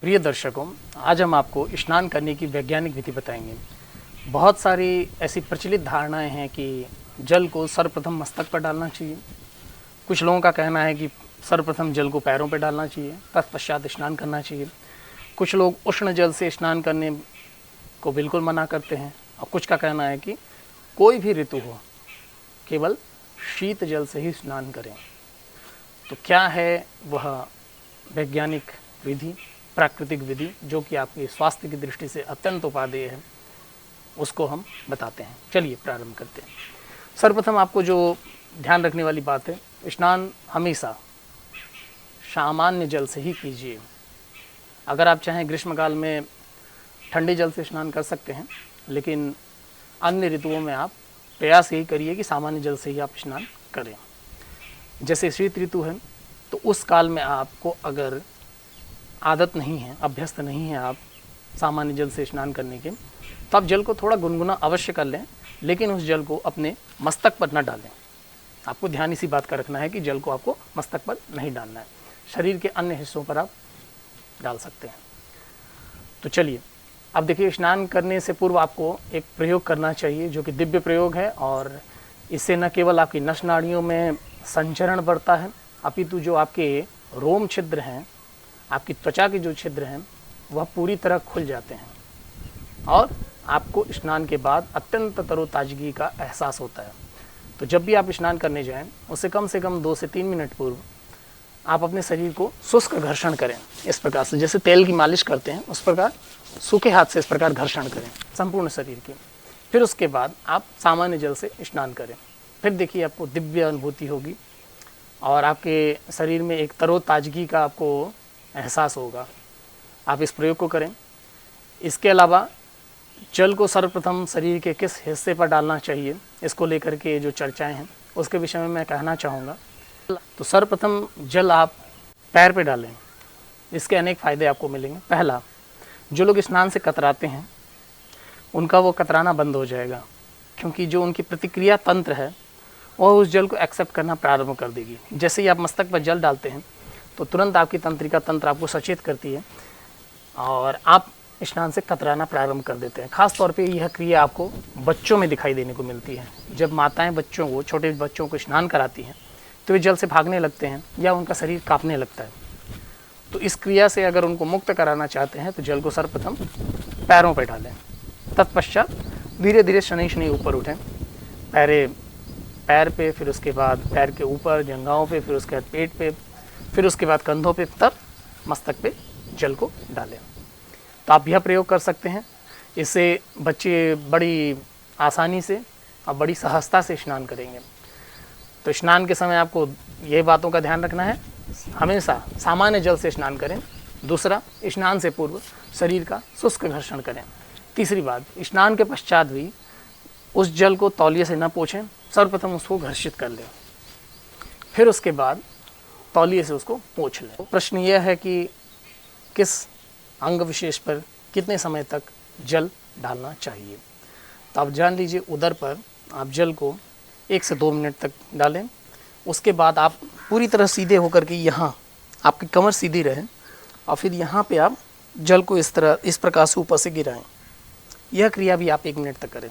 प्रिय दर्शकों, आज हम आपको स्नान करने की वैज्ञानिक विधि बताएंगे। बहुत सारी ऐसी प्रचलित धारणाएं हैं कि जल को सर्वप्रथम मस्तक पर डालना चाहिए। कुछ लोगों का कहना है कि सर्वप्रथम जल को पैरों पर डालना चाहिए, तत्पश्चात स्नान करना चाहिए। कुछ लोग उष्ण जल से स्नान करने को बिल्कुल मना करते हैं और कुछ का कहना है कि कोई भी ऋतु हो, केवल शीत जल से ही स्नान करें। तो क्या है वह वैज्ञानिक विधि, प्राकृतिक विधि, जो कि आपके स्वास्थ्य की दृष्टि से अत्यंत उपादेय है, उसको हम बताते हैं। चलिए प्रारंभ करते हैं। सर्वप्रथम आपको जो ध्यान रखने वाली बात है, स्नान हमेशा सामान्य जल से ही कीजिए। अगर आप चाहें ग्रीष्मकाल में ठंडे जल से स्नान कर सकते हैं, लेकिन अन्य ऋतुओं में आप प्रयास यही करिए कि सामान्य जल से ही आप स्नान करें। जैसे शीत ऋतु है, तो उस काल में आपको अगर आदत नहीं है, अभ्यस्त नहीं है आप सामान्य जल से स्नान करने के, तो आप जल को थोड़ा गुनगुना अवश्य कर लें, लेकिन उस जल को अपने मस्तक पर न डालें। आपको ध्यान इसी बात का रखना है कि जल को आपको मस्तक पर नहीं डालना है, शरीर के अन्य हिस्सों पर आप डाल सकते हैं। तो चलिए अब देखिए, स्नान करने से पूर्व आपको एक प्रयोग करना चाहिए जो कि दिव्य प्रयोग है, और इससे न केवल आपकी नस नाड़ियों में संचरण बढ़ता है, अपितु जो आपके रोम छिद्र हैं, आपकी त्वचा के जो छिद्र हैं, वह पूरी तरह खुल जाते हैं और आपको स्नान के बाद अत्यंत तरोताजगी का एहसास होता है। तो जब भी आप स्नान करने जाएं, उससे कम 2 से 3 मिनट पूर्व आप अपने शरीर को शुष्क घर्षण करें। इस प्रकार से, जैसे तेल की मालिश करते हैं उस प्रकार सूखे हाथ से इस प्रकार घर्षण करें संपूर्ण शरीर की। फिर उसके बाद आप सामान्य जल से स्नान करें। फिर देखिए, आपको दिव्य अनुभूति होगी और आपके शरीर में एक तरोताजगी का आपको एहसास होगा। आप इस प्रयोग को करें। इसके अलावा जल को सर्वप्रथम शरीर के किस हिस्से पर डालना चाहिए, इसको लेकर के जो चर्चाएं हैं उसके विषय में मैं कहना चाहूँगा। तो सर्वप्रथम जल आप पैर पे डालें। इसके अनेक फ़ायदे आपको मिलेंगे। पहला, जो लोग स्नान से कतराते हैं उनका वो कतराना बंद हो जाएगा, क्योंकि जो उनकी प्रतिक्रिया तंत्र है वह उस जल को एक्सेप्ट करना प्रारंभ कर देगी। जैसे ही आप मस्तक पर जल डालते हैं तो तुरंत आपकी तंत्रिका तंत्र आपको सचेत करती है और आप स्नान से कतराना प्रारंभ कर देते हैं। खास तौर पे यह क्रिया आपको बच्चों में दिखाई देने को मिलती है। जब माताएं बच्चों को, छोटे बच्चों को स्नान कराती हैं, तो वे जल से भागने लगते हैं या उनका शरीर कांपने लगता है। तो इस क्रिया से अगर उनको मुक्त कराना चाहते हैं तो जल को सर्वप्रथम पैरों पर डालें। तत्पश्चात धीरे धीरे शनि शनि ऊपर उठें, पैर पे, फिर उसके बाद पैर के ऊपर जंघाओं पे, फिर उसके बाद पेट पे, फिर उसके बाद कंधों पे, तब मस्तक पे जल को डालें। तो आप यह प्रयोग कर सकते हैं। इससे बच्चे बड़ी आसानी से और बड़ी सहजता से स्नान करेंगे। तो स्नान के समय आपको ये बातों का ध्यान रखना है, हमेशा सामान्य जल से स्नान करें। दूसरा, स्नान से पूर्व शरीर का शुष्क घर्षण करें। तीसरी बात, स्नान के पश्चात भी उस जल को तौलिए से न पोंछें, सर्वप्रथम उसको घर्षित कर लें, फिर उसके बाद तौलिए से उसको पोंछ लें। प्रश्न यह है कि किस अंग विशेष पर कितने समय तक जल डालना चाहिए। तो आप जान लीजिए, उदर पर आप जल को 1 से 2 मिनट तक डालें। उसके बाद आप पूरी तरह सीधे होकर के, यहाँ आपकी कमर सीधी रहे और फिर यहाँ पे आप जल को इस प्रकार से ऊपर से गिराएं। यह क्रिया भी आप 1 मिनट तक करें।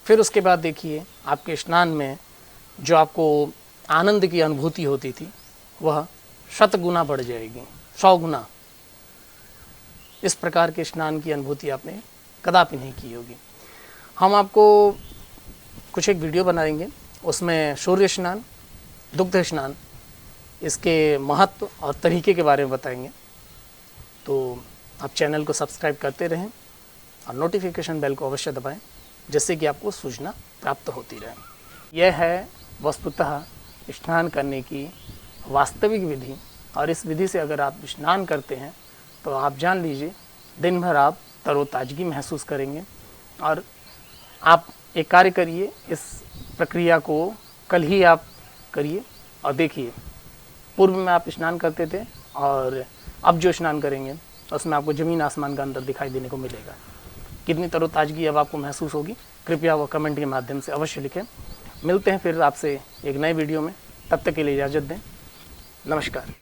फिर उसके बाद देखिए, आपके स्नान में जो आपको आनंद की अनुभूति होती थी वह 100 गुना बढ़ जाएगी, 100 गुना। इस प्रकार के स्नान की अनुभूति आपने कदापि नहीं की होगी। हम आपको कुछ एक वीडियो बनाएंगे, उसमें सूर्य स्नान, दुग्ध स्नान, इसके महत्व और तरीके के बारे में बताएंगे। तो आप चैनल को सब्सक्राइब करते रहें और नोटिफिकेशन बेल को अवश्य दबाएं, जिससे कि आपको सूचना प्राप्त होती रहे। यह है वस्तुतः स्नान करने की वास्तविक विधि, और इस विधि से अगर आप स्नान करते हैं तो आप जान लीजिए, दिन भर आप तरोताजगी महसूस करेंगे। और आप एक कार्य करिए, इस प्रक्रिया को कल ही आप करिए और देखिए, पूर्व में आप स्नान करते थे और अब जो स्नान करेंगे उसमें आपको ज़मीन आसमान का अंतर दिखाई देने को मिलेगा। कितनी तरोताजगी अब आपको महसूस होगी, कृपया वो कमेंट के माध्यम से अवश्य लिखें। मिलते हैं फिर आपसे एक नए वीडियो में, तब तक के लिए इजाज़त दें। नमस्कार।